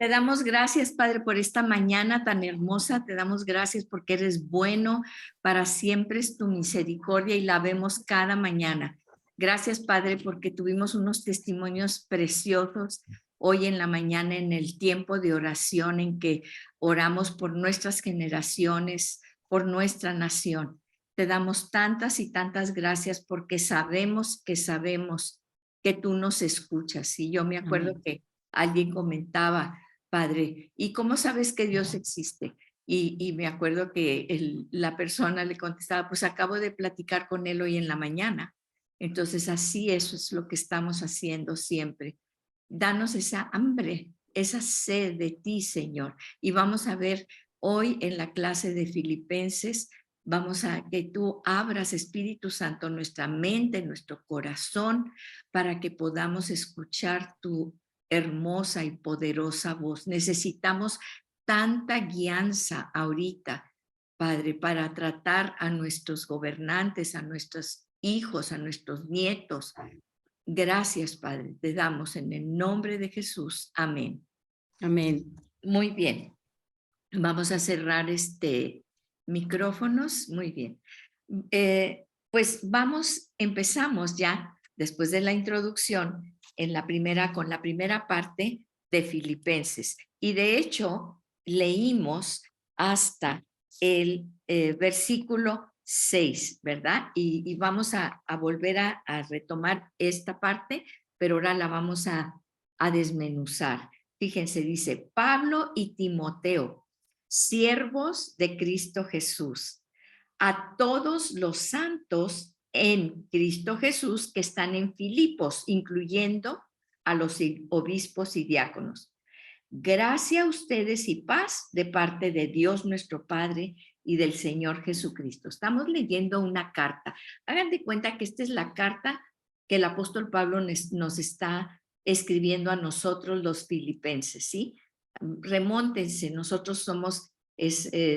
Te damos gracias, Padre, por esta mañana tan hermosa. Te damos gracias porque eres bueno. Para siempre es tu misericordia y la vemos cada mañana. Gracias, Padre, porque tuvimos unos testimonios preciosos hoy en la mañana en el tiempo de oración en que oramos por nuestras generaciones, por nuestra nación. Te damos tantas y tantas gracias porque sabemos que tú nos escuchas. Y yo me acuerdo Amén. que alguien comentaba, Padre, ¿y cómo sabes que Dios existe? Y me acuerdo que la persona le contestaba, pues acabo de platicar con él hoy en la mañana. Entonces así eso es lo que estamos haciendo siempre. Danos esa hambre, esa sed de ti, Señor. Y vamos a ver hoy en la clase de Filipenses, vamos a que tú abras, Espíritu Santo, nuestra mente, nuestro corazón, para que podamos escuchar tu hermosa y poderosa voz. Necesitamos tanta guianza ahorita, Padre, para tratar a nuestros gobernantes, a nuestros hijos, a nuestros nietos. Gracias, Padre, te damos en el nombre de Jesús. Amén. Amén. Muy bien. Vamos a cerrar micrófonos. Muy bien. Pues empezamos ya después de la introducción con la primera parte de Filipenses. Y de hecho, leímos hasta el versículo 6, ¿verdad? Y vamos a volver a retomar esta parte, pero ahora la vamos a desmenuzar. Fíjense, dice Pablo y Timoteo, siervos de Cristo Jesús, a todos los santos en Cristo Jesús que están en Filipos, incluyendo a los obispos y diáconos. Gracia a ustedes y paz de parte de Dios nuestro Padre y del Señor Jesucristo. Estamos leyendo una carta. Hagan de cuenta que esta es la carta que el apóstol Pablo nos está escribiendo a nosotros los filipenses, ¿sí? Remóntense, nosotros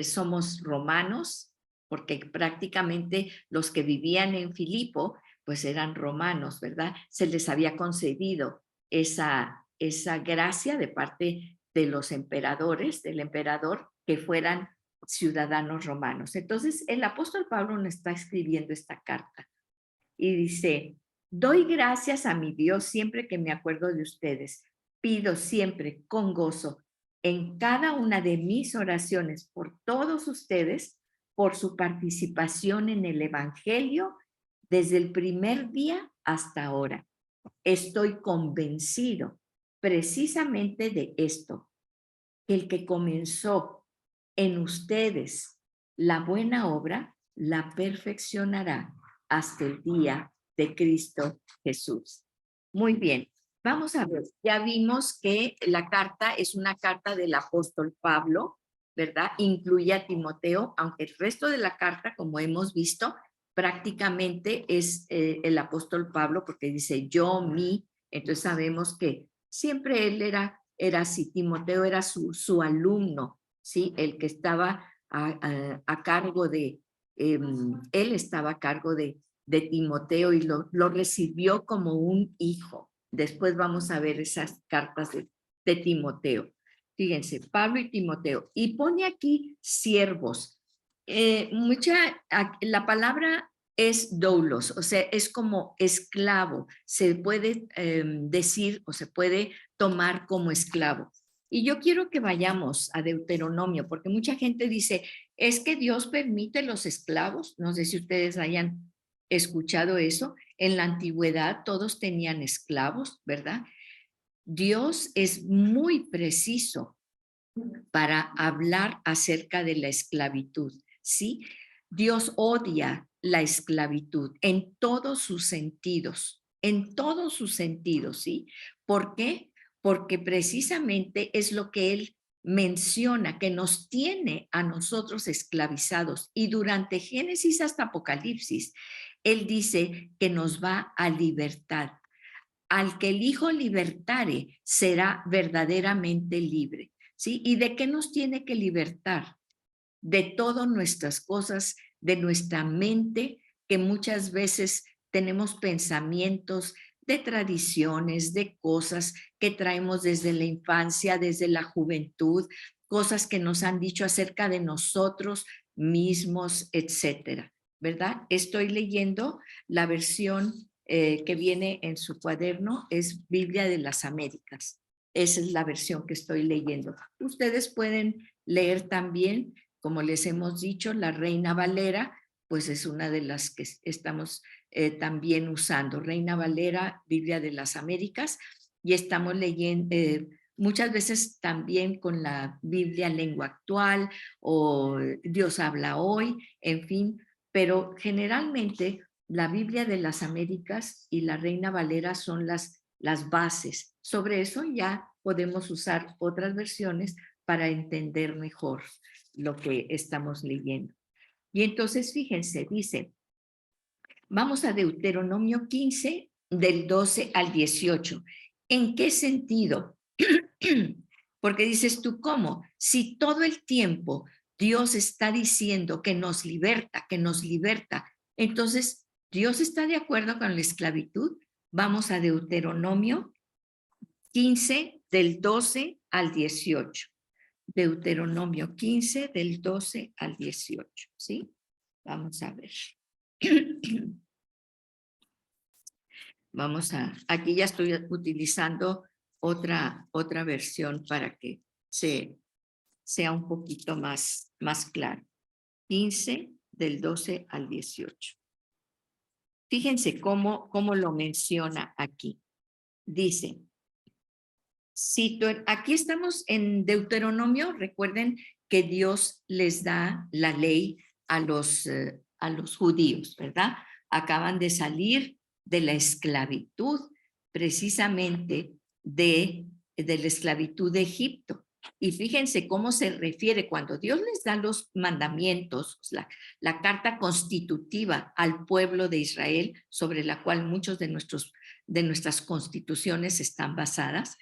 somos romanos, porque prácticamente los que vivían en Filipo, pues eran romanos, ¿verdad? Se les había concedido esa gracia de parte de los emperadores, del emperador, que fueran ciudadanos romanos. Entonces, el apóstol Pablo nos está escribiendo esta carta y dice, doy gracias a mi Dios siempre que me acuerdo de ustedes. Pido siempre con gozo en cada una de mis oraciones por todos ustedes, por su participación en el Evangelio desde el primer día hasta ahora. Estoy convencido precisamente de esto, que el que comenzó en ustedes la buena obra, la perfeccionará hasta el día de Cristo Jesús. Muy bien, vamos a ver, ya vimos que la carta es una carta del apóstol Pablo, ¿verdad? Incluye a Timoteo, aunque el resto de la carta, como hemos visto, prácticamente es el apóstol Pablo, porque dice yo, mí, entonces sabemos que siempre él era así, Timoteo era su alumno, ¿sí? El que estaba a cargo él estaba a cargo de Timoteo y lo recibió como un hijo. Después vamos a ver esas cartas de Timoteo. Fíjense, Pablo y Timoteo. Y pone aquí siervos. La palabra es doulos, o sea, es como esclavo. Se puede decir o se puede tomar como esclavo. Y yo quiero que vayamos a Deuteronomio, porque mucha gente dice, es que Dios permite los esclavos. No sé si ustedes hayan escuchado eso. En la antigüedad todos tenían esclavos, ¿verdad? Dios es muy preciso para hablar acerca de la esclavitud, ¿sí? Dios odia la esclavitud en todos sus sentidos, ¿sí? ¿Por qué? Porque precisamente es lo que él menciona, que nos tiene a nosotros esclavizados. Y durante Génesis hasta Apocalipsis, él dice que nos va a libertad. Al que el Hijo libertare será verdaderamente libre. ¿Sí? ¿Y de qué nos tiene que libertar? De todas nuestras cosas, de nuestra mente, que muchas veces tenemos pensamientos de tradiciones, de cosas que traemos desde la infancia, desde la juventud, cosas que nos han dicho acerca de nosotros mismos, etcétera, ¿verdad? Estoy leyendo la versión que viene en su cuaderno, es Biblia de las Américas. Esa es la versión que estoy leyendo. Ustedes pueden leer también, como les hemos dicho, la Reina Valera, pues es una de las que estamos también usando. Reina Valera, Biblia de las Américas, y estamos leyendo muchas veces también con la Biblia Lengua Actual o Dios habla hoy, en fin, pero generalmente la Biblia de las Américas y la Reina Valera son las bases. Sobre eso ya podemos usar otras versiones para entender mejor lo que estamos leyendo. Y entonces, fíjense, dice, vamos a Deuteronomio 15, del 12 al 18. ¿En qué sentido? Porque dices tú, ¿cómo? Si todo el tiempo Dios está diciendo que nos liberta, entonces Dios está de acuerdo con la esclavitud. Vamos a Deuteronomio 15, del 12 al 18. Deuteronomio 15, del 12 al 18, ¿sí? Vamos a ver. Aquí ya estoy utilizando otra versión para que sea un poquito más claro. 15, del 12 al 18. Fíjense cómo lo menciona aquí. Dice, aquí estamos en Deuteronomio, recuerden que Dios les da la ley a los judíos, ¿verdad? Acaban de salir de la esclavitud, precisamente de la esclavitud de Egipto. Y fíjense cómo se refiere cuando Dios les da los mandamientos, la carta constitutiva al pueblo de Israel, sobre la cual muchos de nuestras constituciones están basadas.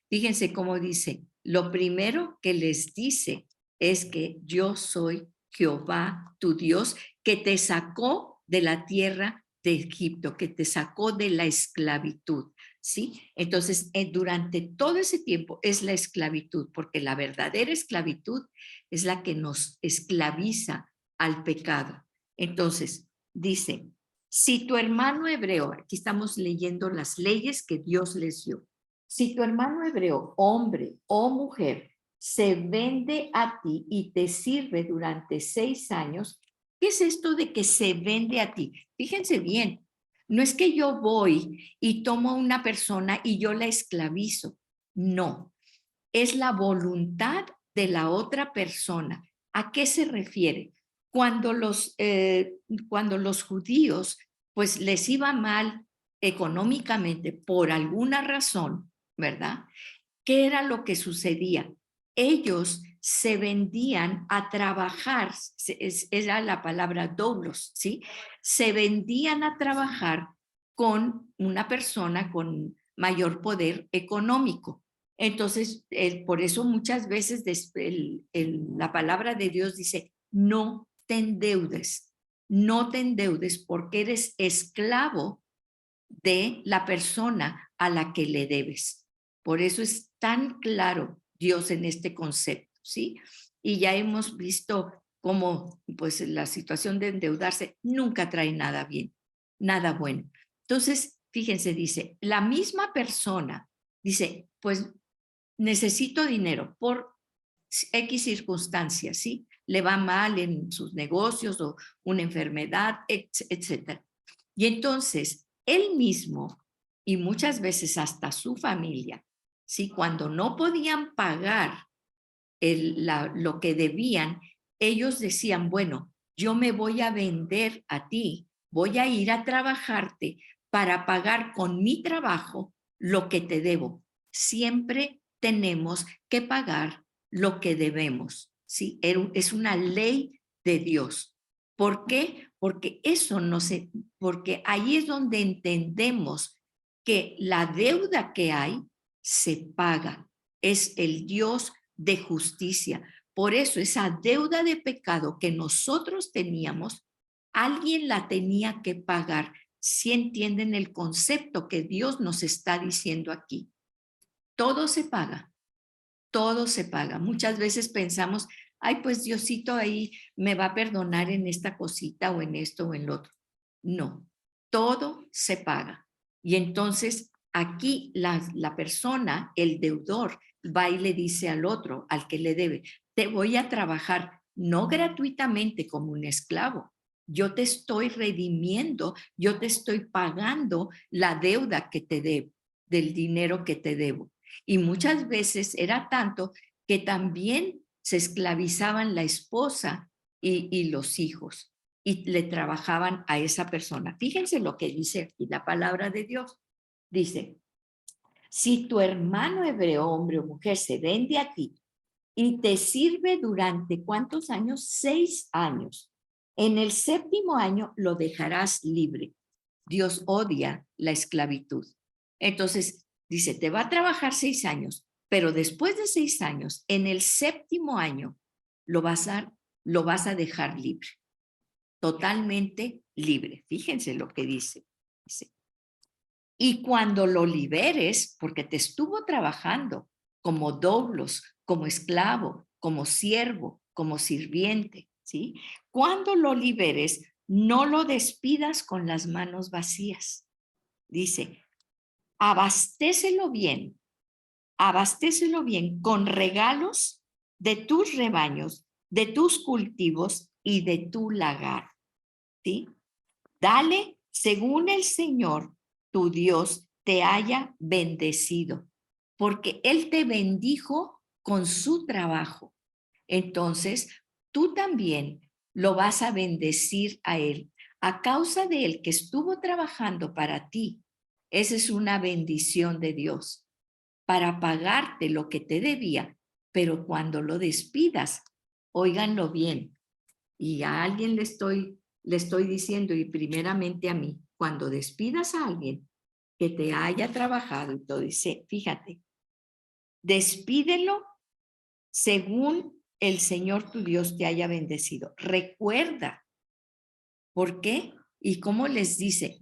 Fíjense cómo dice, lo primero que les dice es que yo soy Jehová, tu Dios, que te sacó de la tierra de Egipto, que te sacó de la esclavitud, ¿sí? Entonces, durante todo ese tiempo es la esclavitud, porque la verdadera esclavitud es la que nos esclaviza al pecado. Entonces, dice, si tu hermano hebreo, aquí estamos leyendo las leyes que Dios les dio, si tu hermano hebreo, hombre o mujer, se vende a ti y te sirve durante 6 años, ¿qué es esto de que se vende a ti? Fíjense bien, no es que yo voy y tomo a una persona y yo la esclavizo. No, es la voluntad de la otra persona. ¿A qué se refiere? Cuando los judíos pues les iba mal económicamente por alguna razón, ¿verdad? ¿Qué era lo que sucedía? Ellos se vendían a trabajar, era la palabra doblos, ¿sí? Se vendían a trabajar con una persona con mayor poder económico. Entonces, por eso muchas veces la palabra de Dios dice, no te endeudes, no te endeudes porque eres esclavo de la persona a la que le debes. Por eso es tan claro Dios en este concepto, ¿sí? Y ya hemos visto cómo pues la situación de endeudarse nunca trae nada bien, nada bueno. Entonces, fíjense, dice, la misma persona dice, pues necesito dinero por X circunstancias, ¿sí? Le va mal en sus negocios o una enfermedad, etcétera. Y entonces, él mismo y muchas veces hasta su familia, ¿sí? Cuando no podían pagar lo que debían, ellos decían, bueno, yo me voy a vender a ti, voy a ir a trabajarte para pagar con mi trabajo lo que te debo. Siempre tenemos que pagar lo que debemos, ¿sí? Es una ley de Dios. ¿Por qué? Porque porque ahí es donde entendemos que la deuda que hay se paga. Es el Dios de justicia. Por eso esa deuda de pecado que nosotros teníamos, alguien la tenía que pagar. sí entienden el concepto que Dios nos está diciendo aquí. Todo se paga, todo se paga. Muchas veces pensamos, ay, pues Diosito ahí me va a perdonar en esta cosita o en esto o en lo otro. No, todo se paga. Y entonces aquí la persona, el deudor, va y le dice al otro, al que le debe, te voy a trabajar no gratuitamente como un esclavo. Yo te estoy redimiendo, yo te estoy pagando la deuda que te debo, del dinero que te debo. Y muchas veces era tanto que también se esclavizaban la esposa y los hijos y le trabajaban a esa persona. Fíjense lo que dice aquí la palabra de Dios. Dice, si tu hermano hebreo, hombre o mujer, se vende a ti y te sirve durante ¿cuántos años? 6 años. En el 7º año lo dejarás libre. Dios odia la esclavitud. Entonces, dice, te va a trabajar 6 años, pero después de 6 años, en el 7º año, lo vas a dejar libre, totalmente libre. Fíjense lo que dice. Dice, y cuando lo liberes, porque te estuvo trabajando como doblos, como esclavo, como siervo, como sirviente, ¿sí? Cuando lo liberes, no lo despidas con las manos vacías. Dice, abastécelo bien con regalos de tus rebaños, de tus cultivos y de tu lagar, ¿sí? Dale según el Señor, tu Dios, te haya bendecido, porque Él te bendijo con su trabajo. Entonces, tú también lo vas a bendecir a Él a causa de Él que estuvo trabajando para ti. Esa es una bendición de Dios para pagarte lo que te debía, pero cuando lo despidas, óiganlo bien, y a alguien le estoy diciendo, y primeramente a mí, cuando despidas a alguien que te haya trabajado y todo, dice, fíjate, despídelo según el Señor tu Dios te haya bendecido. Recuerda, ¿por qué? Y cómo les dice,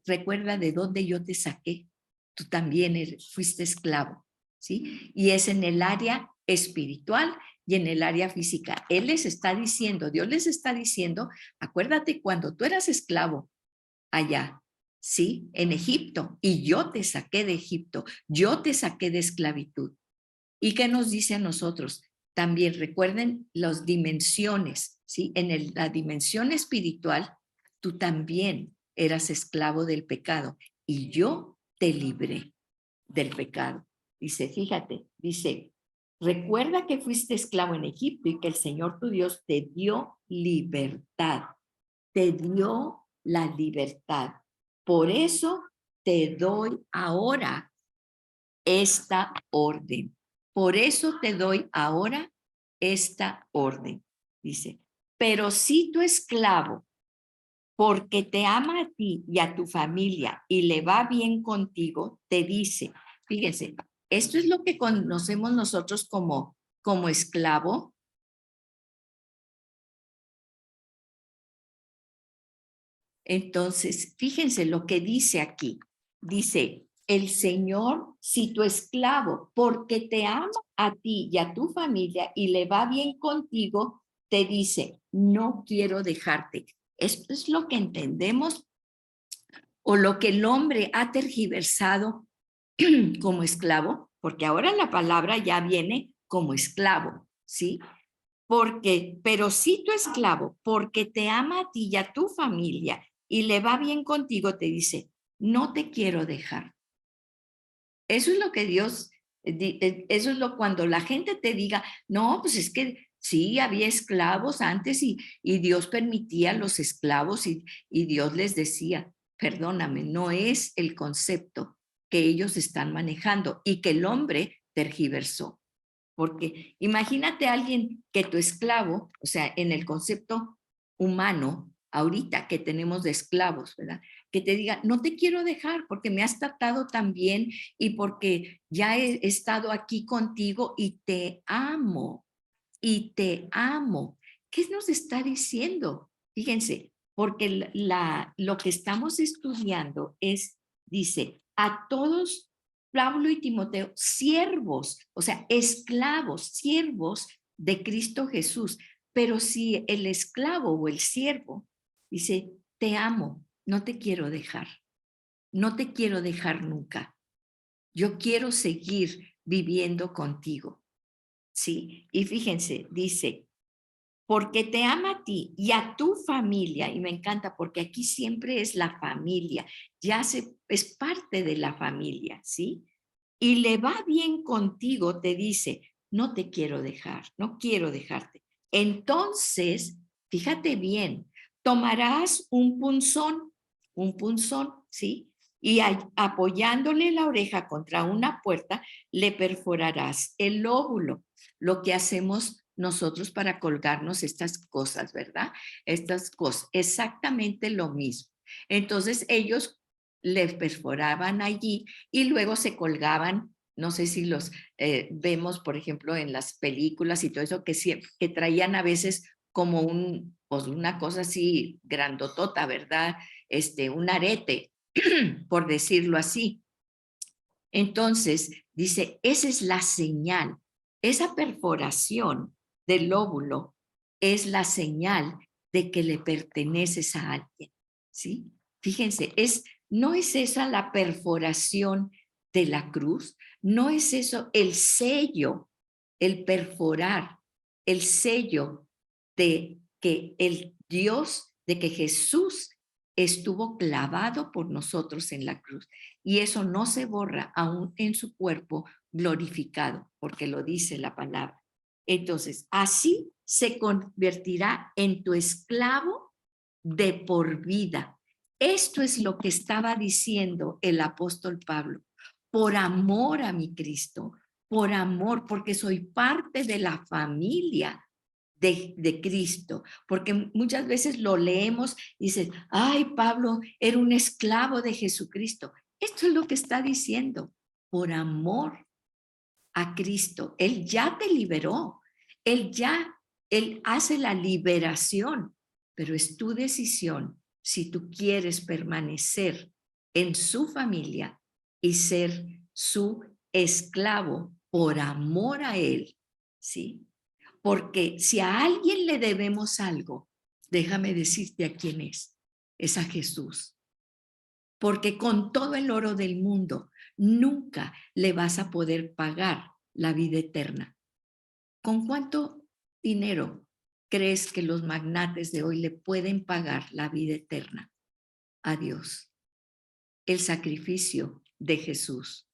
recuerda de dónde yo te saqué. Tú también fuiste esclavo, ¿sí? Y es en el área espiritual y en el área física. Él les está diciendo, Dios les está diciendo, acuérdate cuando tú eras esclavo allá, ¿sí? En Egipto, y yo te saqué de Egipto, yo te saqué de esclavitud. ¿Y qué nos dice a nosotros? También recuerden las dimensiones, ¿sí? La dimensión espiritual, tú también eras esclavo del pecado y yo te libré del pecado. Dice, fíjate, dice, recuerda que fuiste esclavo en Egipto y que el Señor tu Dios te dio libertad, te dio la libertad. Por eso te doy ahora esta orden. Por eso te doy ahora esta orden. Dice, pero si tu esclavo, porque te ama a ti y a tu familia y le va bien contigo, te dice, fíjense, esto es lo que conocemos nosotros como esclavo. Entonces, fíjense lo que dice aquí. Dice, el Señor, si tu esclavo, porque te ama a ti y a tu familia y le va bien contigo, te dice, no quiero dejarte. Esto es lo que entendemos o lo que el hombre ha tergiversado como esclavo, porque ahora la palabra ya viene como esclavo, ¿sí? Porque, pero si tu esclavo, porque te ama a ti y a tu familia y le va bien contigo, te dice, no te quiero dejar. Eso es lo que Dios, eso es lo cuando la gente te diga, no, pues es que sí, había esclavos antes y Dios permitía a los esclavos y Dios les decía, perdóname, no es el concepto que ellos están manejando y que el hombre tergiversó. Porque imagínate a alguien que tu esclavo, o sea, en el concepto humano, ahorita que tenemos de esclavos, ¿verdad? Que te diga, no te quiero dejar porque me has tratado tan bien y porque ya he estado aquí contigo y te amo, y te amo. ¿Qué nos está diciendo? Fíjense, porque lo que estamos estudiando dice, a todos, Pablo y Timoteo, siervos, o sea, esclavos, siervos de Cristo Jesús. Pero si el esclavo o el siervo dice, te amo, no te quiero dejar, no te quiero dejar nunca, yo quiero seguir viviendo contigo, ¿sí? Y fíjense, dice, porque te ama a ti y a tu familia, y me encanta porque aquí siempre es la familia, es parte de la familia, ¿sí? Y le va bien contigo, te dice, no te quiero dejar, no quiero dejarte. Entonces, fíjate bien, tomarás un punzón, ¿sí? Y apoyándole la oreja contra una puerta, le perforarás el lóbulo, lo que hacemos nosotros para colgarnos estas cosas, ¿verdad? Estas cosas, exactamente lo mismo. Entonces ellos les perforaban allí y luego se colgaban, no sé si los vemos, por ejemplo, en las películas y todo eso, que traían a veces como pues una cosa así grandotota, ¿verdad? Un arete, por decirlo así. Entonces, dice, esa es la señal, esa perforación del lóbulo es la señal de que le perteneces a alguien, ¿sí? Fíjense, no es esa la perforación de la cruz, no es eso el sello, el perforar, el sello de que el Dios, de que Jesús estuvo clavado por nosotros en la cruz. Y eso no se borra aún en su cuerpo glorificado, porque lo dice la palabra. Entonces, así se convertirá en tu esclavo de por vida. Esto es lo que estaba diciendo el apóstol Pablo. Por amor a mi Cristo, por amor, porque soy parte de la familia de Cristo, porque muchas veces lo leemos y dices, ay, Pablo era un esclavo de Jesucristo. Esto es lo que está diciendo, por amor a Cristo. Él ya te liberó, él hace la liberación, pero es tu decisión si tú quieres permanecer en su familia y ser su esclavo por amor a él, ¿sí? Porque si a alguien le debemos algo, déjame decirte a quién es a Jesús. Porque con todo el oro del mundo nunca le vas a poder pagar la vida eterna. ¿Con cuánto dinero crees que los magnates de hoy le pueden pagar la vida eterna a Dios? El sacrificio de Jesús,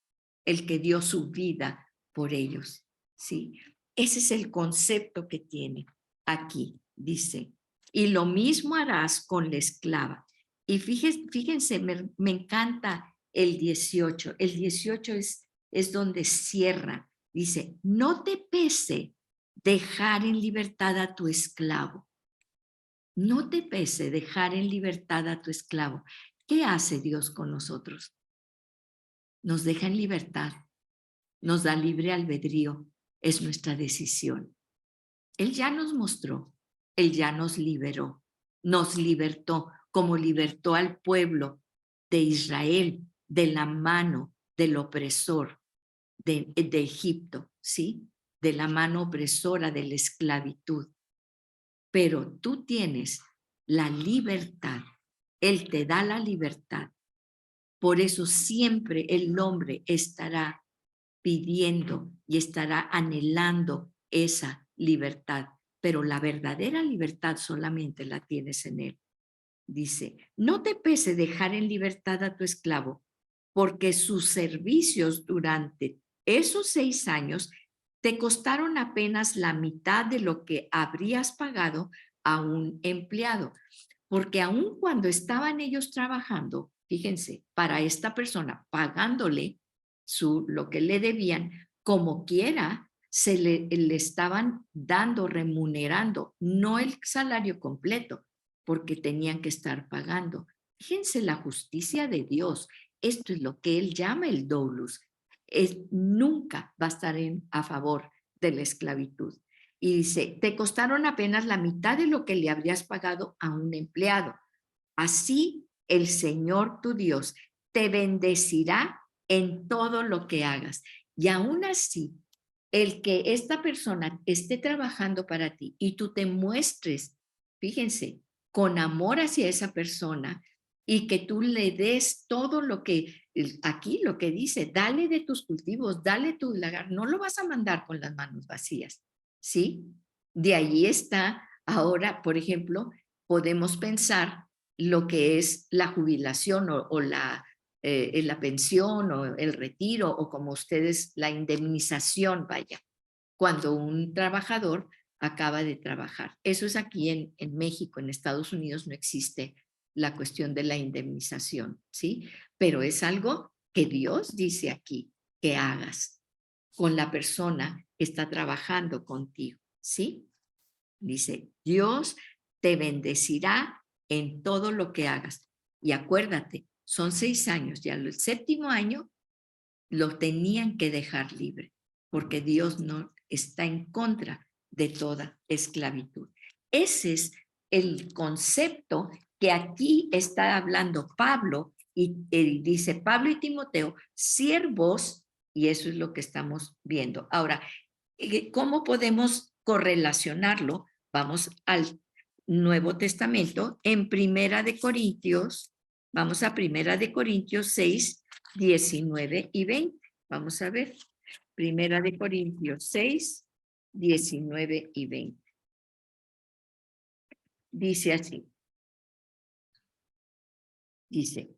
el que dio su vida por ellos, ¿sí? Ese es el concepto que tiene aquí, dice. Y lo mismo harás con la esclava. Y fíjense, me encanta el 18. El 18 es donde cierra. Dice, no te pese dejar en libertad a tu esclavo. No te pese dejar en libertad a tu esclavo. ¿Qué hace Dios con nosotros? Nos deja en libertad, nos da libre albedrío, es nuestra decisión. Él ya nos mostró, Él ya nos liberó, nos libertó como libertó al pueblo de Israel de la mano del opresor de Egipto, ¿sí? De la mano opresora de la esclavitud. Pero tú tienes la libertad, Él te da la libertad. Por eso siempre el hombre estará pidiendo y estará anhelando esa libertad, pero la verdadera libertad solamente la tienes en Él. Dice, no te pese dejar en libertad a tu esclavo, porque sus servicios durante esos 6 años te costaron apenas la mitad de lo que habrías pagado a un empleado. Porque aun cuando estaban ellos trabajando, fíjense, para esta persona, pagándole lo que le debían, como quiera, le estaban dando, remunerando, no el salario completo, porque tenían que estar pagando. Fíjense la justicia de Dios. Esto es lo que él llama el doulos. Nunca va a estar a favor de la esclavitud. Y dice, te costaron apenas la mitad de lo que le habrías pagado a un empleado. Así el Señor tu Dios te bendecirá en todo lo que hagas. Y aún así, el que esta persona esté trabajando para ti y tú te muestres, fíjense, con amor hacia esa persona y que tú le des todo lo que, aquí lo que dice, dale de tus cultivos, dale tu lagar, no lo vas a mandar con las manos vacías, ¿sí? De ahí está, ahora, por ejemplo, podemos pensar lo que es la jubilación o la pensión o el retiro o como ustedes, la indemnización, vaya, cuando un trabajador acaba de trabajar. Eso es aquí en México, en Estados Unidos no existe la cuestión de la indemnización, ¿sí? Pero es algo que Dios dice aquí que hagas con la persona que está trabajando contigo, ¿sí? Dice, Dios te bendecirá en todo lo que hagas. Y acuérdate, son 6 años, ya el 7.º año lo tenían que dejar libre, porque Dios no está en contra de toda esclavitud. Ese es el concepto que aquí está hablando Pablo y dice Pablo y Timoteo, siervos, y eso es lo que estamos viendo. Ahora, ¿cómo podemos correlacionarlo? Vamos al Nuevo Testamento en Primera de Corintios, vamos a Primera de Corintios 6, 19 y 20. Vamos a ver. Primera de Corintios 6, 19 y 20. Dice así. Dice,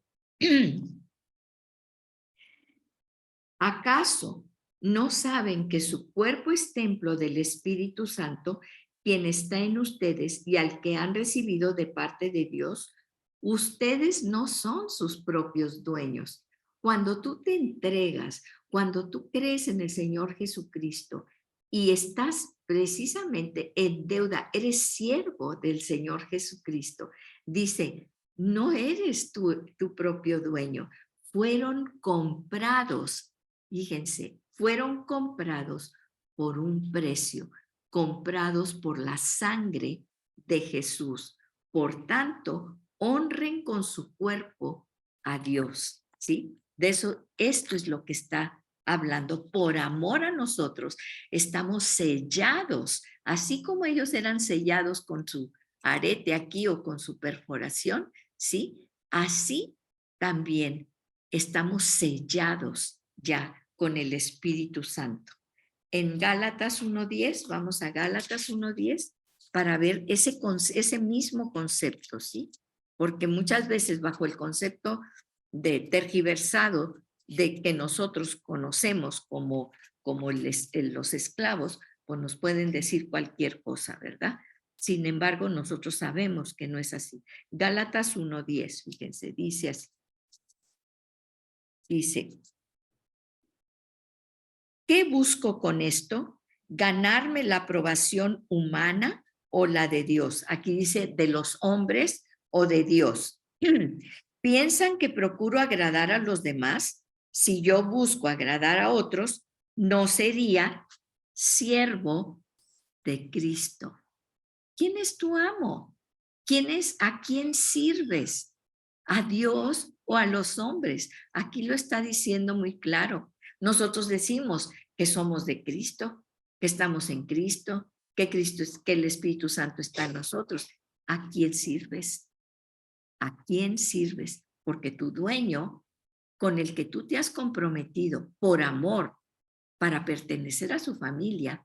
¿acaso no saben que su cuerpo es templo del Espíritu Santo, quien está en ustedes y al que han recibido de parte de Dios? Ustedes no son sus propios dueños. Cuando tú te entregas, cuando tú crees en el Señor Jesucristo y estás precisamente en deuda, eres siervo del Señor Jesucristo, dice, no eres tu propio dueño, fueron comprados. Fíjense, fueron comprados por un precio, comprados por la sangre de Jesús. Por tanto, honren con su cuerpo a Dios, ¿sí? De eso, esto es lo que está hablando. Por amor a nosotros, estamos sellados, así como ellos eran sellados con su arete aquí o con su perforación, ¿sí? Así también estamos sellados ya con el Espíritu Santo. En Gálatas 1:10, vamos a Gálatas 1:10 para ver ese mismo concepto, ¿sí? Porque muchas veces bajo el concepto de tergiversado de que nosotros conocemos como los esclavos, pues nos pueden decir cualquier cosa, ¿verdad? Sin embargo, nosotros sabemos que no es así. Gálatas 1:10, fíjense, dice así. Dice, ¿qué busco con esto? ¿Ganarme la aprobación humana o la de Dios? Aquí dice de los hombres o de Dios. ¿Piensan que procuro agradar a los demás? Si yo busco agradar a otros, no sería siervo de Cristo. ¿Quién es tu amo? ¿A quién sirves? ¿A Dios o a los hombres? Aquí lo está diciendo muy claro. Nosotros decimos que somos de Cristo, que estamos en Cristo, que el Espíritu Santo está en nosotros. ¿A quién sirves? ¿A quién sirves? Porque tu dueño, con el que tú te has comprometido por amor para pertenecer a su familia,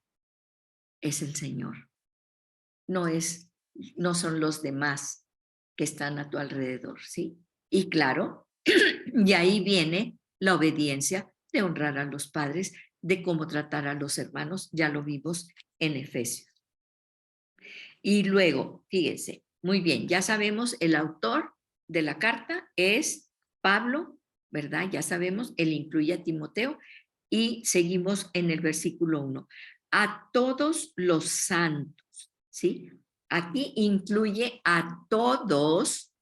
es el Señor. No son los demás que están a tu alrededor, ¿sí? Y claro, y ahí viene la obediencia de honrar a los padres, de cómo tratar a los hermanos, ya lo vimos en Efesios. Y luego, fíjense, muy bien, ya sabemos, el autor de la carta es Pablo, ¿verdad? Ya sabemos, él incluye a Timoteo y seguimos en el versículo 1. A todos los santos, ¿sí? Aquí incluye a todos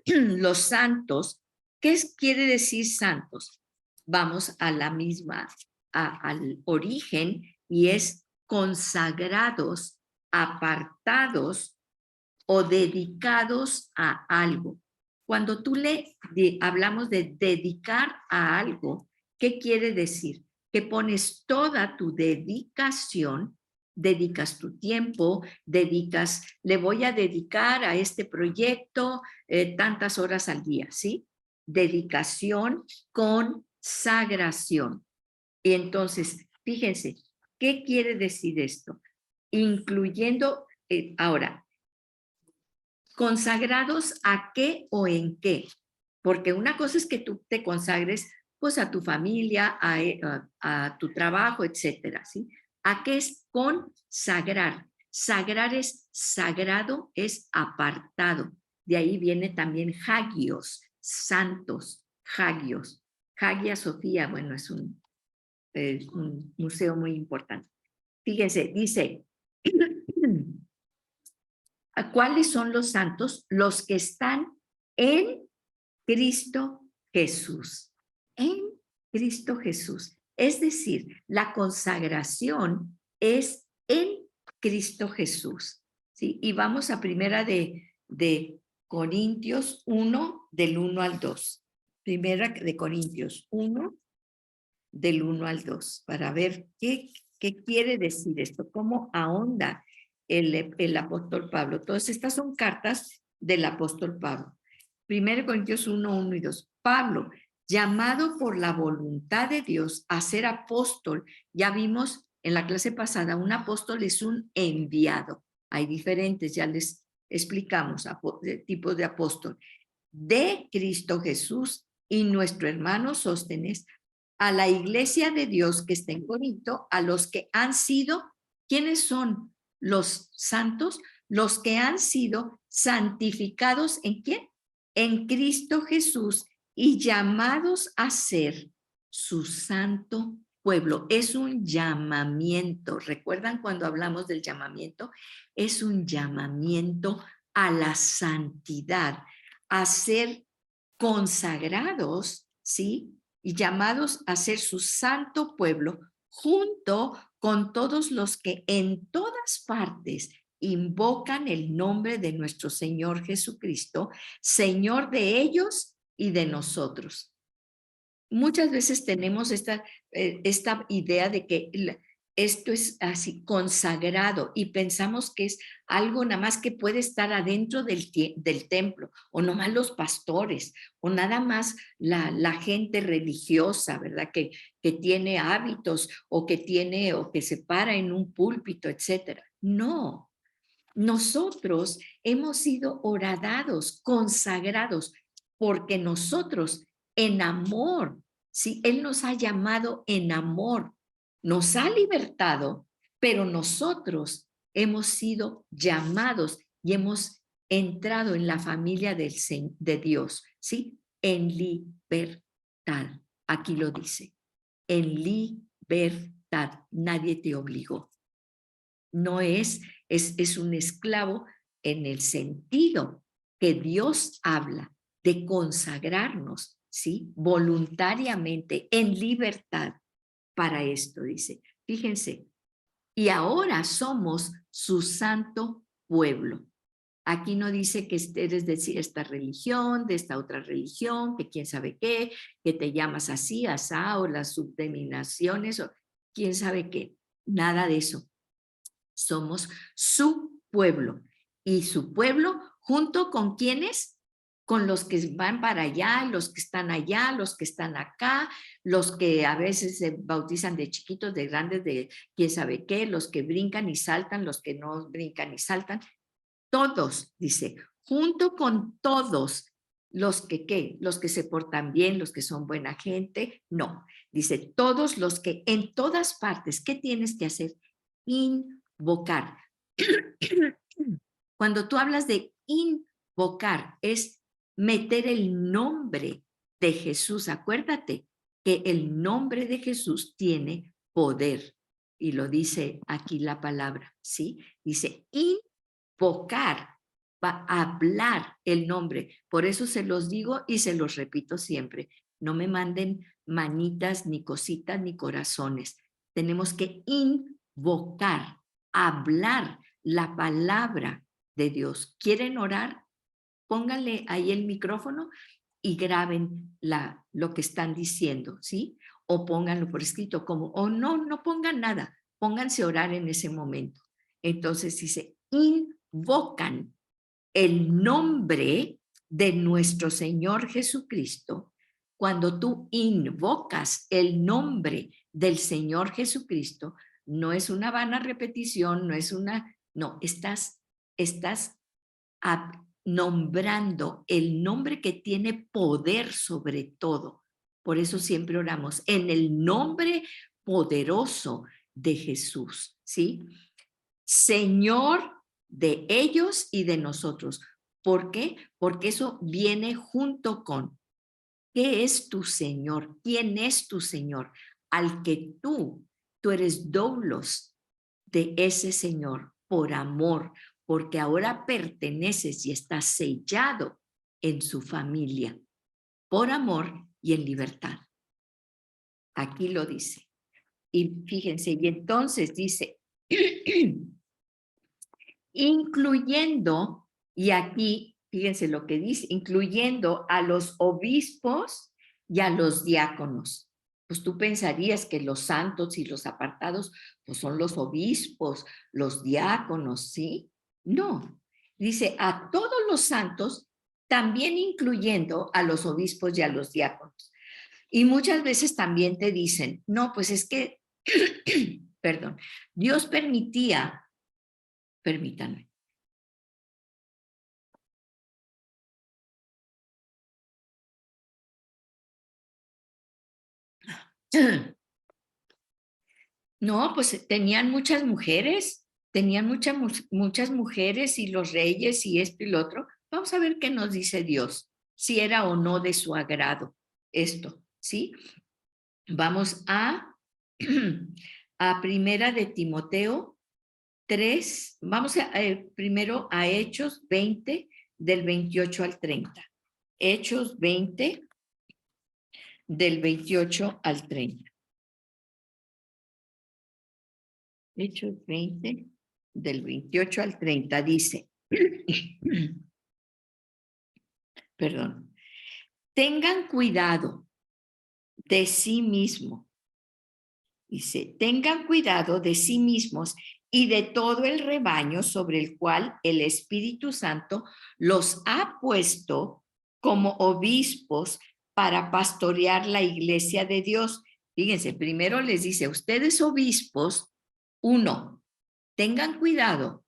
los santos. ¿Qué quiere decir santos? Vamos a la misma, al origen y es consagrados, apartados o dedicados a algo. Cuando tú hablamos de dedicar a algo, ¿qué quiere decir? Que pones toda tu dedicación, dedicas tu tiempo, le voy a dedicar a este proyecto tantas horas al día, ¿sí? Dedicación, consagración. Y entonces, fíjense, ¿qué quiere decir esto? Incluyendo, ahora, ¿consagrados a qué o en qué? Porque una cosa es que tú te consagres pues a tu familia, a tu trabajo, etcétera, ¿sí? ¿A qué es consagrar? Sagrar es sagrado, es apartado. De ahí viene también hagios, santos, hagios. Hagia Sofía, bueno, es un museo muy importante. Fíjense, dice, ¿cuáles son los santos? Los que están en Cristo Jesús. En Cristo Jesús. Es decir, la consagración es en Cristo Jesús. ¿Sí? Y vamos a primera de Corintios 1, del 1 al 2. Primera de Corintios 1, del 1 al 2, para ver qué quiere decir esto, cómo ahonda el apóstol Pablo. Todas estas son cartas del apóstol Pablo. 1 Corintios 1, 1 y 2. Pablo, llamado por la voluntad de Dios a ser apóstol, ya vimos en la clase pasada, un apóstol es un enviado. Hay diferentes, ya les explicamos, tipos de apóstol. De Cristo Jesús y nuestro hermano Sóstenes, a la iglesia de Dios que está en Corinto, a los que han sido, ¿quiénes son los santos? Los que han sido santificados ¿en quién? En Cristo Jesús y llamados a ser su santo pueblo. Es un llamamiento. ¿Recuerdan cuando hablamos del llamamiento? Es un llamamiento a la santidad, a ser consagrados, ¿sí? Y llamados a ser su santo pueblo, junto con todos los que en todas partes invocan el nombre de nuestro Señor Jesucristo, Señor de ellos y de nosotros. Muchas veces tenemos esta idea de que esto es así consagrado y pensamos que es algo nada más que puede estar adentro del templo, o nomás los pastores, o nada más la gente religiosa, ¿verdad? Que tiene hábitos o que se para en un púlpito, etcétera. No, nosotros hemos sido horadados, consagrados, porque nosotros en amor, ¿sí? Él nos ha llamado en amor, nos ha libertado, pero nosotros hemos sido llamados y hemos entrado en la familia de Dios, ¿sí? En libertad. Aquí lo dice, en libertad. Nadie te obligó. No es un esclavo en el sentido que Dios habla de consagrarnos, ¿sí? Voluntariamente, en libertad para esto, dice. Fíjense, y ahora somos su santo pueblo. Aquí no dice que eres de esta religión, de esta otra religión, que quién sabe qué, que te llamas así, asá, o las subdenominaciones, o quién sabe qué. Nada de eso. Somos su pueblo. Y su pueblo, junto con quienes, con los que van para allá, los que están allá, los que están acá, los que a veces se bautizan de chiquitos, de grandes, de quién sabe qué, los que brincan y saltan, los que no brincan y saltan. Todos, dice, junto con todos los que, ¿qué? Los que se portan bien, los que son buena gente, no. Dice, todos los que en todas partes, ¿qué tienes que hacer? Invocar. Cuando tú hablas de invocar, es meter el nombre de Jesús. Acuérdate que el nombre de Jesús tiene poder. Y lo dice aquí la palabra, ¿sí? Dice invocar, va a hablar el nombre. Por eso se los digo y se los repito siempre. No me manden manitas, ni cositas, ni corazones. Tenemos que invocar, hablar la palabra de Dios. ¿Quieren orar? Pónganle ahí el micrófono y graben lo que están diciendo, ¿sí? O pónganlo por escrito, o no pongan nada, pónganse a orar en ese momento. Entonces dice, invocan el nombre de nuestro Señor Jesucristo. Cuando tú invocas el nombre del Señor Jesucristo, no es una vana repetición, no, estás nombrando el nombre que tiene poder sobre todo. Por eso siempre oramos en el nombre poderoso de Jesús, ¿sí? Señor de ellos y de nosotros. ¿Por qué? Porque eso viene junto con ¿qué es tu Señor? ¿Quién es tu Señor? Al que tú eres doulos de ese Señor por amor, porque ahora perteneces y estás sellado en su familia, por amor y en libertad. Aquí lo dice. Y fíjense, y entonces dice, incluyendo, y aquí, fíjense lo que dice, incluyendo a los obispos y a los diáconos. Pues tú pensarías que los santos y los apartados, pues son los obispos, los diáconos, ¿sí? No, dice a todos los santos, también incluyendo a los obispos y a los diáconos. Y muchas veces también te dicen, no, pues es que, perdón, Dios permítanme. No, pues tenían muchas mujeres y los reyes y esto y lo otro. Vamos a ver qué nos dice Dios, si era o no de su agrado esto, ¿sí? Vamos a Primera de Timoteo 3, vamos primero a Hechos 20, del 28 al 30. Hechos 20, del 28 al 30. Hechos 20, del 28 al 30, dice, perdón, tengan cuidado de sí mismo. Dice, tengan cuidado de sí mismos y de todo el rebaño sobre el cual el Espíritu Santo los ha puesto como obispos para pastorear la iglesia de Dios. Fíjense, primero les dice, ustedes obispos, uno, tengan cuidado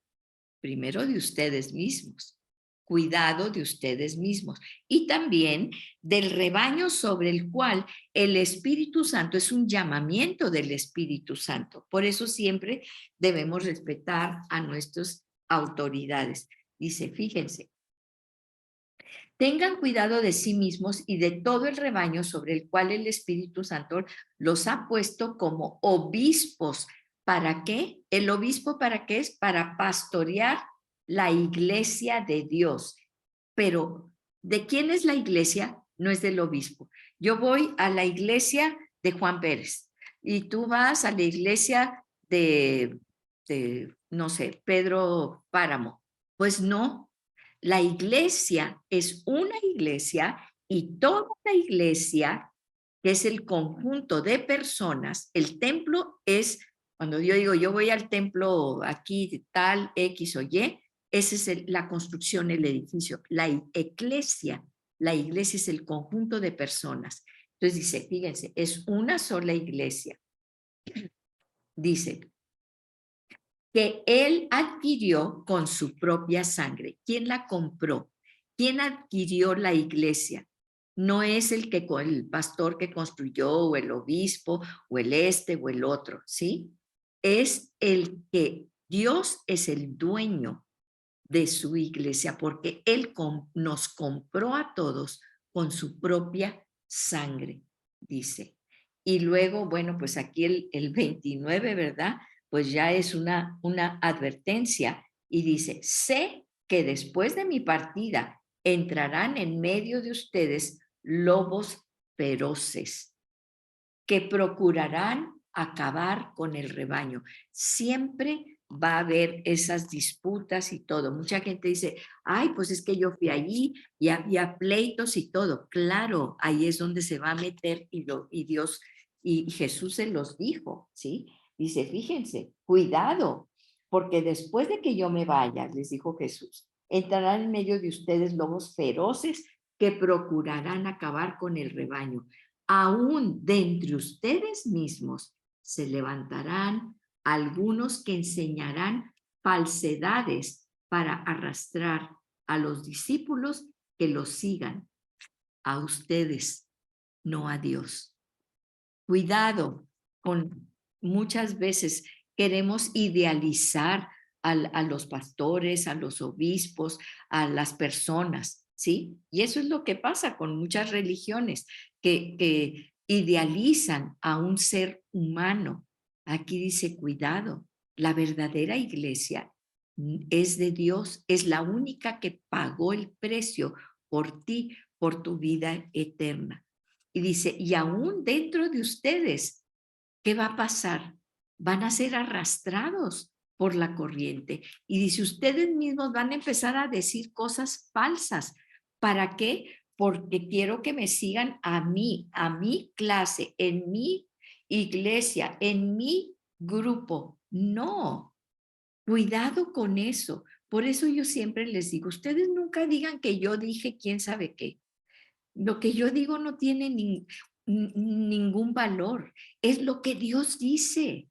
primero de ustedes mismos, cuidado de ustedes mismos y también del rebaño sobre el cual el Espíritu Santo es un llamamiento del Espíritu Santo. Por eso siempre debemos respetar a nuestras autoridades. Dice, fíjense, tengan cuidado de sí mismos y de todo el rebaño sobre el cual el Espíritu Santo los ha puesto como obispos. ¿Para qué? ¿El obispo para qué es? Para pastorear la iglesia de Dios. Pero, ¿de quién es la iglesia? No es del obispo. Yo voy a la iglesia de Juan Pérez y tú vas a la iglesia de no sé, Pedro Páramo. Pues no, la iglesia es una iglesia y toda la iglesia, que es el conjunto de personas, el templo es, cuando yo digo, yo voy al templo aquí, tal, X o Y, esa es la construcción, el edificio. La iglesia es el conjunto de personas. Entonces dice, fíjense, es una sola iglesia. Dice, que él adquirió con su propia sangre. ¿Quién la compró? ¿Quién adquirió la iglesia? No es el pastor que construyó o el obispo o el o el otro, ¿sí? Es el que Dios es el dueño de su iglesia porque él nos compró a todos con su propia sangre, dice. Y luego, bueno, pues aquí el 29, ¿verdad? Pues ya es una advertencia y dice, sé que después de mi partida entrarán en medio de ustedes lobos feroces que procurarán acabar con el rebaño. Siempre va a haber esas disputas y todo. Mucha gente dice, ay, pues es que yo fui allí y había pleitos y todo. Claro, ahí es donde se va a meter y Dios y Jesús se los dijo, ¿sí? Dice, fíjense, cuidado, porque después de que yo me vaya, les dijo Jesús, entrarán en medio de ustedes lobos feroces que procurarán acabar con el rebaño. Aún de entre ustedes mismos se levantarán algunos que enseñarán falsedades para arrastrar a los discípulos que los sigan, a ustedes, no a Dios. Cuidado con muchas veces queremos idealizar a los pastores, a los obispos, a las personas, ¿sí? Y eso es lo que pasa con muchas religiones que idealizan a un ser humano. Aquí dice, cuidado, la verdadera iglesia es de Dios, es la única que pagó el precio por ti, por tu vida eterna. Y dice, y aún dentro de ustedes, ¿qué va a pasar? Van a ser arrastrados por la corriente. Y dice, ustedes mismos van a empezar a decir cosas falsas. ¿Para qué? Porque quiero que me sigan a mi clase, en mi iglesia, en mi grupo. No, cuidado con eso. Por eso yo siempre les digo, ustedes nunca digan que yo dije quién sabe qué. Lo que yo digo no tiene ningún valor, es lo que Dios dice.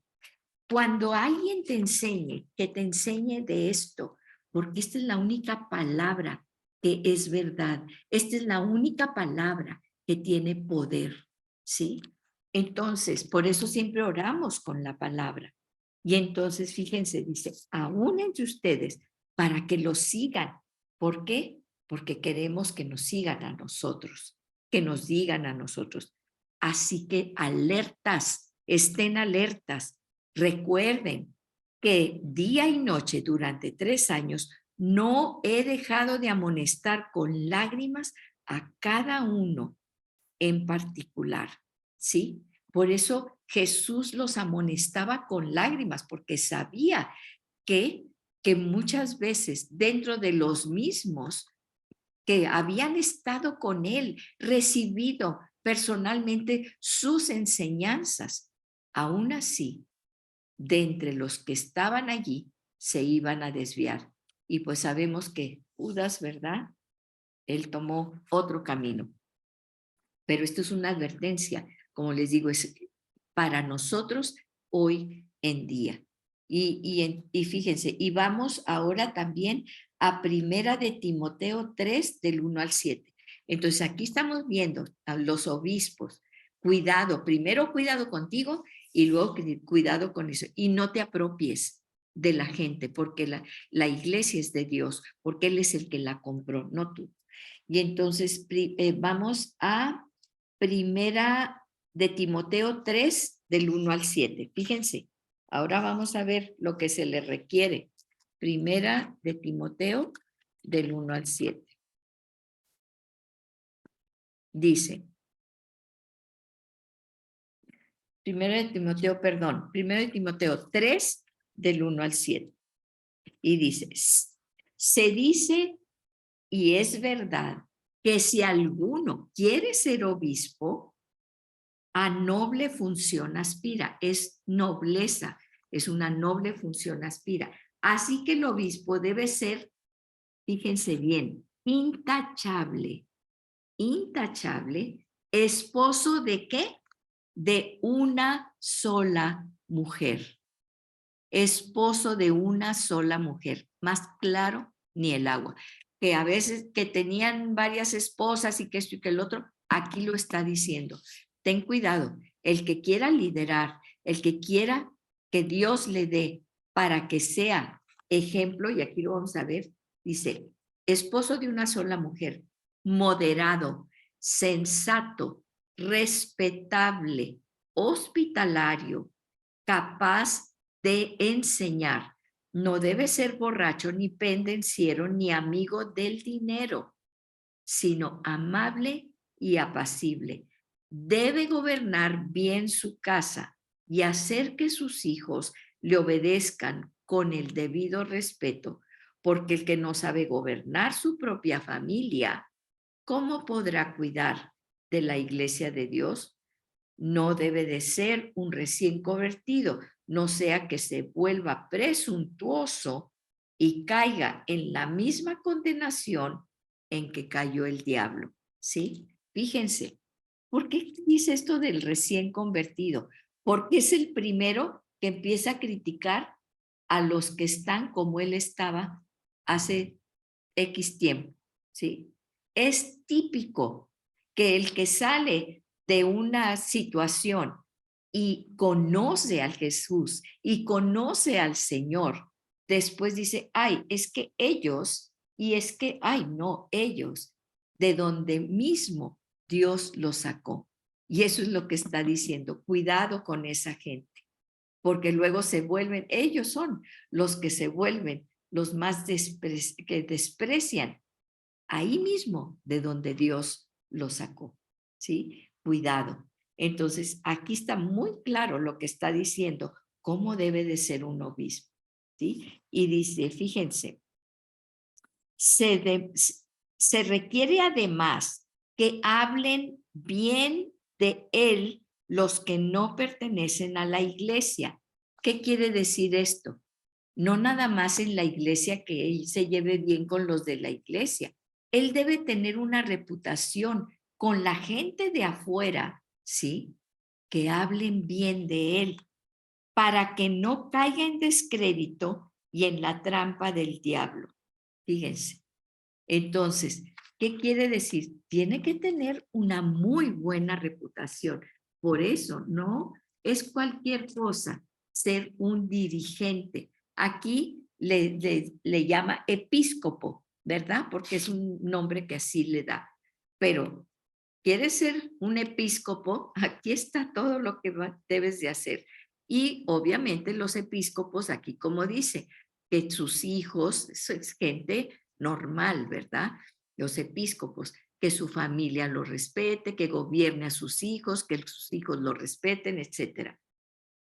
Cuando alguien te enseñe, que te enseñe de esto, porque esta es la única palabra que es verdad, esta es la única palabra que tiene poder, ¿sí? Entonces, por eso siempre oramos con la palabra. Y entonces, fíjense, dice, aún entre ustedes, para que lo sigan. ¿Por qué? Porque queremos que nos sigan a nosotros, que nos digan a nosotros. Así que alertas, estén alertas. Recuerden que día y noche durante 3 años no he dejado de amonestar con lágrimas a cada uno en particular, ¿sí? Por eso Jesús los amonestaba con lágrimas, porque sabía que, que muchas veces dentro de los mismos que habían estado con él, recibido personalmente sus enseñanzas, aún así, de entre los que estaban allí, se iban a desviar. Y pues sabemos que Judas, ¿verdad? Él tomó otro camino. Pero esto es una advertencia, como les digo, es para nosotros hoy en día. Y fíjense, y vamos ahora también a Primera de Timoteo 3, del 1 al 7. Entonces aquí estamos viendo a los obispos, cuidado, primero cuidado contigo y luego cuidado con eso. Y no te apropies de la gente, porque la iglesia es de Dios, porque Él es el que la compró, no tú. Y entonces vamos a Primera de Timoteo 3, del 1 al 7. Fíjense, ahora vamos a ver lo que se le requiere. Primera de Timoteo, del 1 al 7. Dice, Primera de Timoteo 3, del 1 al 7. Y dice, se dice y es verdad que si alguno quiere ser obispo, a noble función aspira, es nobleza, es una noble función aspira. Así que el obispo debe ser, fíjense bien, intachable, intachable, esposo de qué? De una sola mujer, esposo de una sola mujer, más claro ni el agua, que a veces que tenían varias esposas y que esto y que el otro, aquí lo está diciendo. Ten cuidado, el que quiera liderar, el que quiera que Dios le dé para que sea ejemplo, y aquí lo vamos a ver, dice, esposo de una sola mujer, moderado, sensato, respetable, hospitalario, capaz de enseñar. No debe ser borracho, ni pendenciero, ni amigo del dinero, sino amable y apacible. Debe gobernar bien su casa y hacer que sus hijos le obedezcan con el debido respeto, porque el que no sabe gobernar su propia familia, ¿cómo podrá cuidar de la iglesia de Dios? No debe de ser un recién convertido, no sea que se vuelva presuntuoso y caiga en la misma condenación en que cayó el diablo. ¿Sí? Fíjense, ¿por qué dice esto del recién convertido? Porque es el primero que empieza a criticar a los que están como él estaba hace X tiempo. ¿Sí? Es típico que el que sale de una situación y conoce al Jesús y conoce al Señor, después dice, ay, es que ellos, y es que, ay, no, ellos, de donde mismo Dios los sacó. Y eso es lo que está diciendo, cuidado con esa gente, porque luego se vuelven, ellos son los que se vuelven los más que desprecian ahí mismo de donde Dios lo sacó, ¿sí? Cuidado. Entonces, aquí está muy claro lo que está diciendo, cómo debe de ser un obispo, ¿sí? Y dice, fíjense, se, de, se requiere además que hablen bien de él los que no pertenecen a la iglesia. ¿Qué quiere decir esto? No nada más en la iglesia que él se lleve bien con los de la iglesia. Él debe tener una reputación con la gente de afuera, ¿sí? Que hablen bien de él para que no caiga en descrédito y en la trampa del diablo. Fíjense. Entonces, ¿qué quiere decir? Tiene que tener una muy buena reputación. Por eso, no es cualquier cosa ser un dirigente. Aquí le llama episcopo, ¿verdad? Porque es un nombre que así le da. Pero, ¿quieres ser un episcopo? Aquí está todo lo que debes de hacer. Y obviamente los episcopos, aquí como dice, que sus hijos, es gente normal, ¿verdad? Los episcopos, que su familia lo respete, que gobierne a sus hijos, que sus hijos lo respeten, etcétera.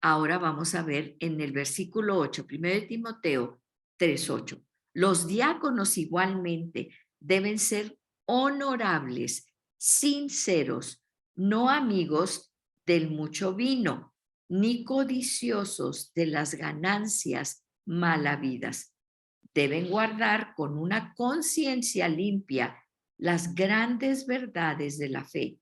Ahora vamos a ver en el versículo 8, 1 de Timoteo 3:8. Los diáconos igualmente deben ser honorables, sinceros, no amigos del mucho vino, ni codiciosos de las ganancias malavidas. Deben guardar con una conciencia limpia las grandes verdades de la fe,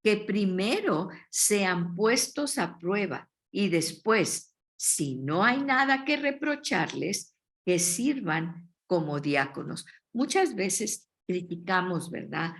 que primero sean puestos a prueba y después, si no hay nada que reprocharles, que sirvan como diáconos. Muchas veces criticamos, ¿verdad?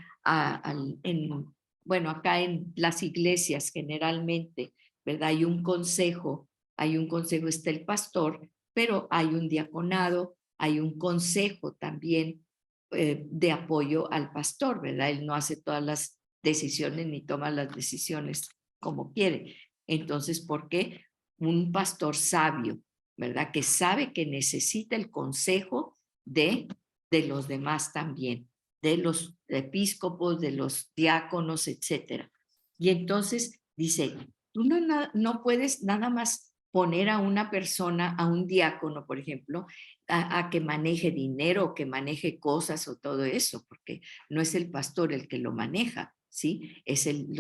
Bueno, acá en las iglesias generalmente, ¿verdad? Hay un consejo, está el pastor, pero hay un diaconado, hay un consejo también de apoyo al pastor, ¿verdad? Él no hace todas las decisiones ni toma las decisiones como quiere. Entonces, ¿por qué? Un pastor sabio, ¿verdad? Que sabe que necesita el consejo de los demás también, de los episcopos, de los diáconos, etcétera. Y entonces dice, tú no puedes nada más poner a una persona, a un diácono, por ejemplo, a que maneje dinero, o que maneje cosas o todo eso, porque no es el pastor el que lo maneja, ¿sí?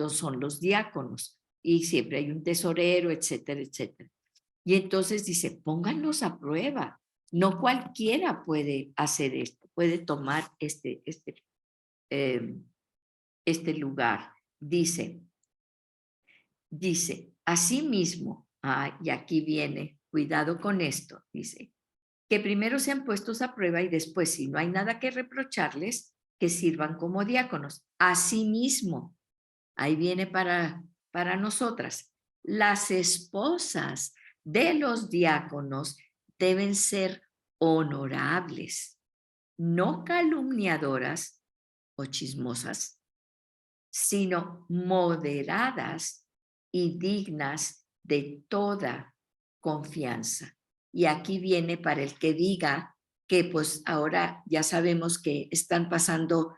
Son los diáconos y siempre hay un tesorero, etcétera, etcétera. Y entonces dice, pónganlos a prueba. No cualquiera puede hacer esto, puede tomar eh, este lugar. Dice, asimismo, y aquí viene, cuidado con esto, dice, que primero sean puestos a prueba y después, si no hay nada que reprocharles, que sirvan como diáconos. Asimismo, ahí viene para nosotras, las esposas de los diáconos deben ser honorables, no calumniadoras o chismosas, sino moderadas y dignas de toda confianza. Y aquí viene para el que diga que pues ahora ya sabemos que están pasando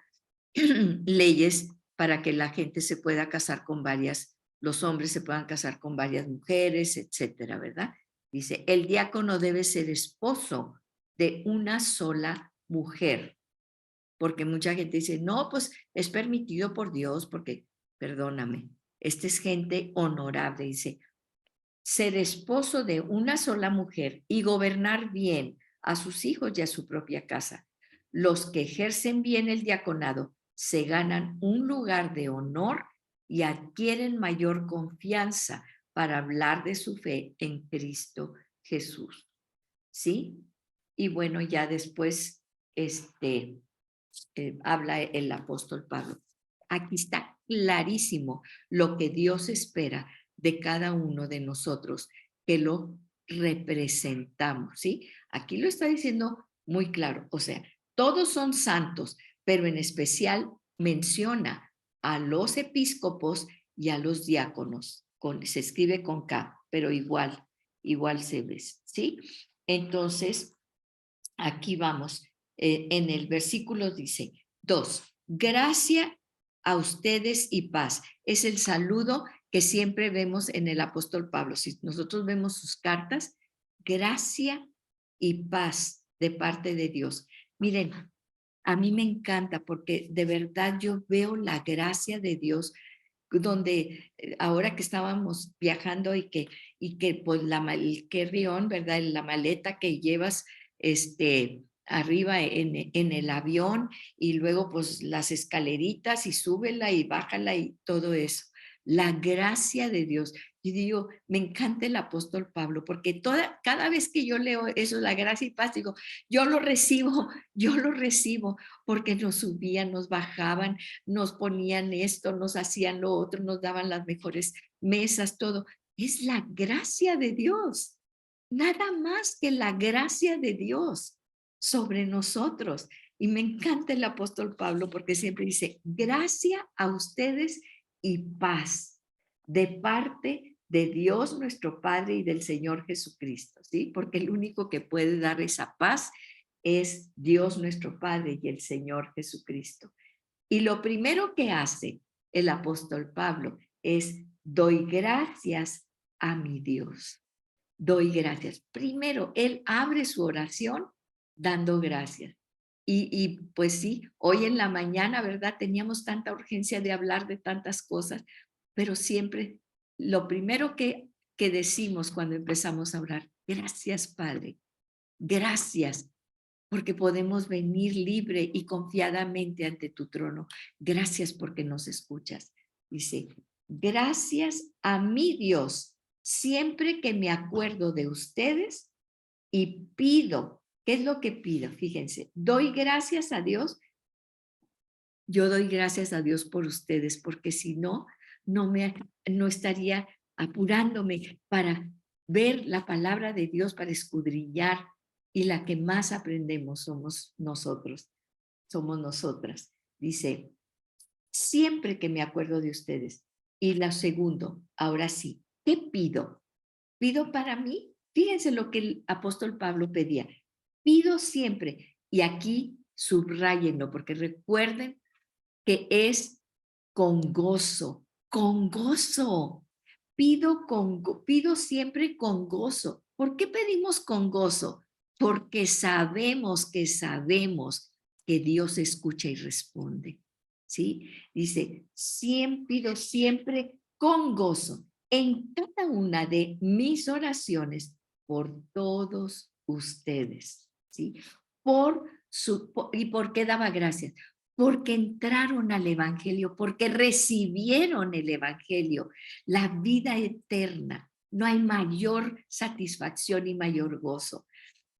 leyes para que la gente se pueda casar con varias, los hombres se puedan casar con varias mujeres, etcétera, ¿verdad? Dice, el diácono debe ser esposo de una sola mujer, porque mucha gente dice, no, pues es permitido por Dios, porque, perdóname, esta es gente honorable, dice, ser esposo de una sola mujer y gobernar bien a sus hijos y a su propia casa. Los que ejercen bien el diaconado se ganan un lugar de honor y adquieren mayor confianza para hablar de su fe en Cristo Jesús. ¿Sí? Y bueno, ya después habla el apóstol Pablo. Aquí está clarísimo lo que Dios espera de cada uno de nosotros, que lo representamos, ¿sí? Aquí lo está diciendo muy claro, o sea, todos son santos, pero en especial menciona a los episcopos y a los diáconos, se escribe con K, pero igual se ve, ¿sí? Entonces, aquí vamos, en el versículo dice, 2, gracia a ustedes y paz. Es el saludo que siempre vemos en el apóstol Pablo. Si nosotros vemos sus cartas, gracia y paz de parte de Dios. Miren, a mí me encanta porque de verdad yo veo la gracia de Dios donde ahora que estábamos viajando y que pues el carry-on, ¿verdad? La maleta que llevas arriba en el avión y luego pues las escaleritas y súbela y bájala y todo eso. La gracia de Dios. Y digo, me encanta el apóstol Pablo porque cada vez que yo leo eso, la gracia y paz, digo, yo yo lo recibo porque nos subían, nos bajaban, nos ponían esto, nos hacían lo otro, nos daban las mejores mesas, todo. Es la gracia de Dios, nada más que la gracia de Dios sobre nosotros. Y me encanta el apóstol Pablo porque siempre dice, gracia a ustedes y paz de parte de Dios nuestro Padre y del Señor Jesucristo, ¿sí? Porque el único que puede dar esa paz es Dios nuestro Padre y el Señor Jesucristo. Y lo primero que hace el apóstol Pablo es, doy gracias a mi Dios. Doy gracias. Primero, él abre su oración dando gracias. Y pues sí, hoy en la mañana, ¿verdad? Teníamos tanta urgencia de hablar de tantas cosas, pero siempre lo primero que decimos cuando empezamos a orar, gracias Padre, gracias porque podemos venir libre y confiadamente ante tu trono. Gracias porque nos escuchas. Dice, gracias a mi Dios, siempre que me acuerdo de ustedes y pido, ¿qué es lo que pido? Fíjense, doy gracias a Dios. Yo doy gracias a Dios por ustedes, porque si no, no estaría apurándome para ver la palabra de Dios, para escudriñar, y la que más aprendemos somos nosotros, somos nosotras. Dice, siempre que me acuerdo de ustedes. Y la segundo, ahora sí, ¿qué pido? ¿Pido para mí? Fíjense lo que el apóstol Pablo pedía. Pido siempre, y aquí subrayenlo, porque recuerden que es con gozo, con gozo. Pido siempre con gozo. ¿Por qué pedimos con gozo? Porque sabemos que Dios escucha y responde. ¿Sí? Dice, pido siempre con gozo en cada una de mis oraciones por todos ustedes. ¿Sí? ¿Y por qué daba gracias? Porque entraron al Evangelio, porque recibieron el Evangelio, la vida eterna. No hay mayor satisfacción y mayor gozo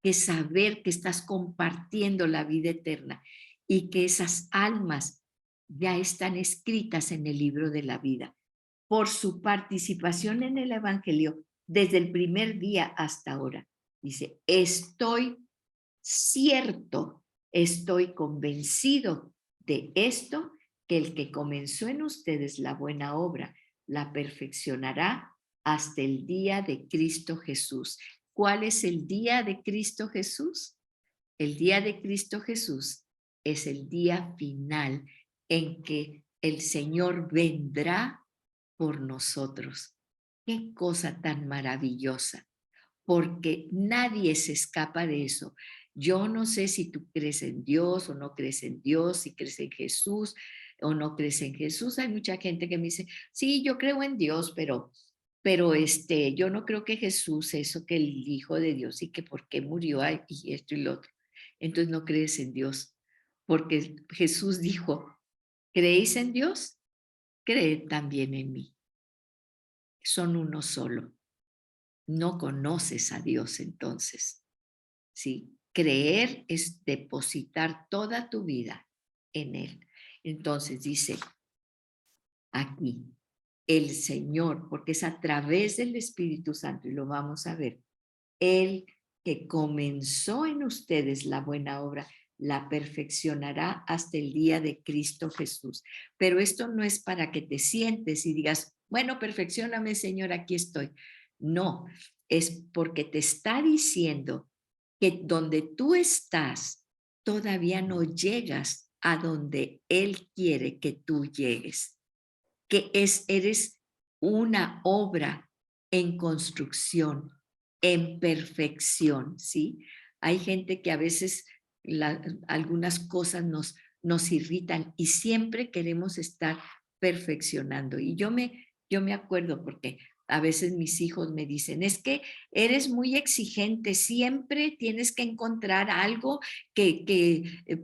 que saber que estás compartiendo la vida eterna y que esas almas ya están escritas en el libro de la vida por su participación en el Evangelio desde el primer día hasta ahora. Dice, estoy cierto, estoy convencido de esto, que el que comenzó en ustedes la buena obra, la perfeccionará hasta el día de Cristo Jesús. ¿Cuál es el día de Cristo Jesús? El día de Cristo Jesús es el día final en que el Señor vendrá por nosotros. Qué cosa tan maravillosa. porque nadie se escapa de eso. Yo no sé si tú crees en Dios o no crees en Dios, si crees en Jesús o no crees en Jesús. Hay mucha gente que me dice, sí, yo creo en Dios, pero yo no creo que Jesús, eso que el Hijo de Dios y que por qué murió y esto y lo otro. Entonces no crees en Dios, porque Jesús dijo, ¿creéis en Dios? Creed también en mí. Son uno solo. No conoces a Dios entonces, ¿sí? Creer es depositar toda tu vida en Él. Entonces dice aquí, el Señor, porque es a través del Espíritu Santo, y lo vamos a ver, Él que comenzó en ustedes la buena obra, la perfeccionará hasta el día de Cristo Jesús. Pero esto no es para que te sientes y digas, bueno, perfeccióname, Señor, aquí estoy. No, es porque te está diciendo que donde tú estás, todavía no llegas a donde Él quiere que tú llegues, eres una obra en construcción, en perfección, ¿sí? Hay gente que a veces algunas cosas nos irritan y siempre queremos estar perfeccionando. Y yo me acuerdo porque a veces mis hijos me dicen, es que eres muy exigente, siempre tienes que encontrar algo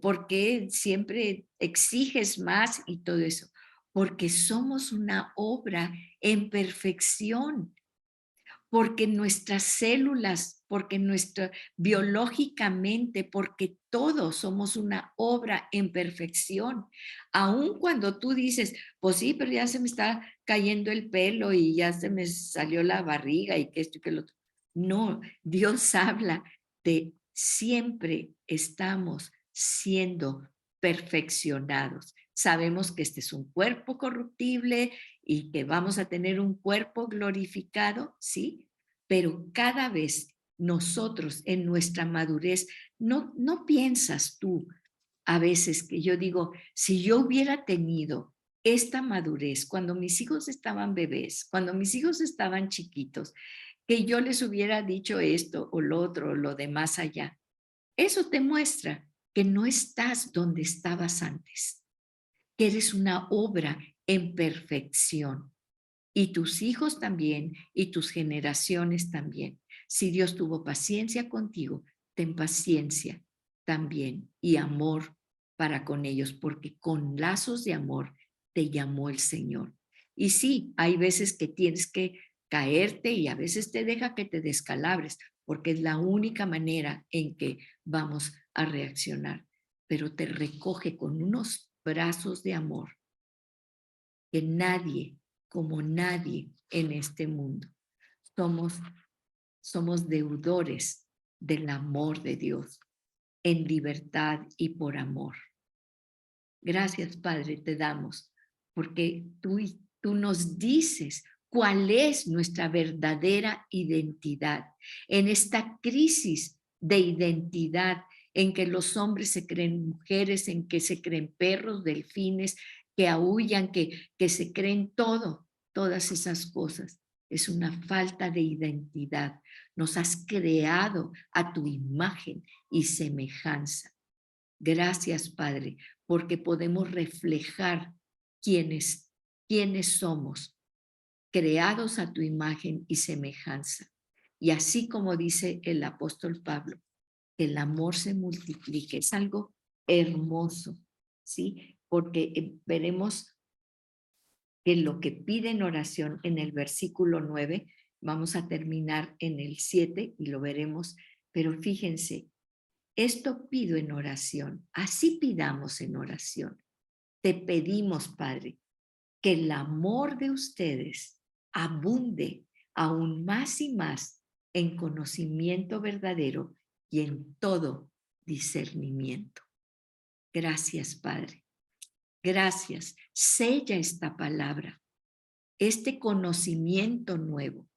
porque siempre exiges más y todo eso, porque somos una obra en perfección, porque nuestras células, porque biológicamente, porque todos somos una obra en perfección. Aun cuando tú dices, pues sí, pero ya se me está cayendo el pelo y ya se me salió la barriga y que esto y que lo otro. No, Dios habla de siempre estamos siendo perfeccionados. Sabemos que este es un cuerpo corruptible y que vamos a tener un cuerpo glorificado, ¿sí? Pero cada vez nosotros en nuestra madurez, no piensas tú a veces que yo digo, si yo hubiera tenido esta madurez cuando mis hijos estaban bebés, cuando mis hijos estaban chiquitos, que yo les hubiera dicho esto o lo otro o lo de más allá, eso te muestra que no estás donde estabas antes, que eres una obra en perfección. Y tus hijos también, y tus generaciones también. Si Dios tuvo paciencia contigo, ten paciencia también y amor para con ellos, porque con lazos de amor te llamó el Señor. Y sí, hay veces que tienes que caerte y a veces te deja que te descalabres, porque es la única manera en que vamos a reaccionar, pero te recoge con unos brazos de amor que nadie, como nadie en este mundo, somos, somos deudores del amor de Dios en libertad y por amor. Gracias, Padre, te damos, porque tú nos dices cuál es nuestra verdadera identidad en esta crisis de identidad en que los hombres se creen mujeres, en que se creen perros, delfines, que aúllan, que se creen todas esas cosas. Es una falta de identidad. Nos has creado a tu imagen y semejanza. Gracias, Padre, porque podemos reflejar quiénes somos, creados a tu imagen y semejanza. Y así como dice el apóstol Pablo, que el amor se multiplique. Es algo hermoso, ¿sí? Porque veremos que lo que pide en oración en el versículo 9, vamos a terminar en el 7 y lo veremos, pero fíjense, esto pido en oración, así pidamos en oración. Te pedimos, Padre, que el amor de ustedes abunde aún más y más en conocimiento verdadero y en todo discernimiento. Gracias, Padre. Gracias. Sella esta palabra, este conocimiento nuevo,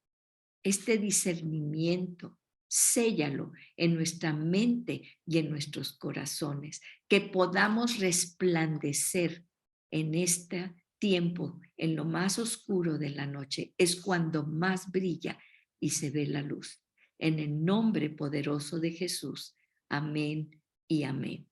este discernimiento, séllalo en nuestra mente y en nuestros corazones, que podamos resplandecer en este tiempo, en lo más oscuro de la noche, es cuando más brilla y se ve la luz. en el nombre poderoso de Jesús. Amén y amén.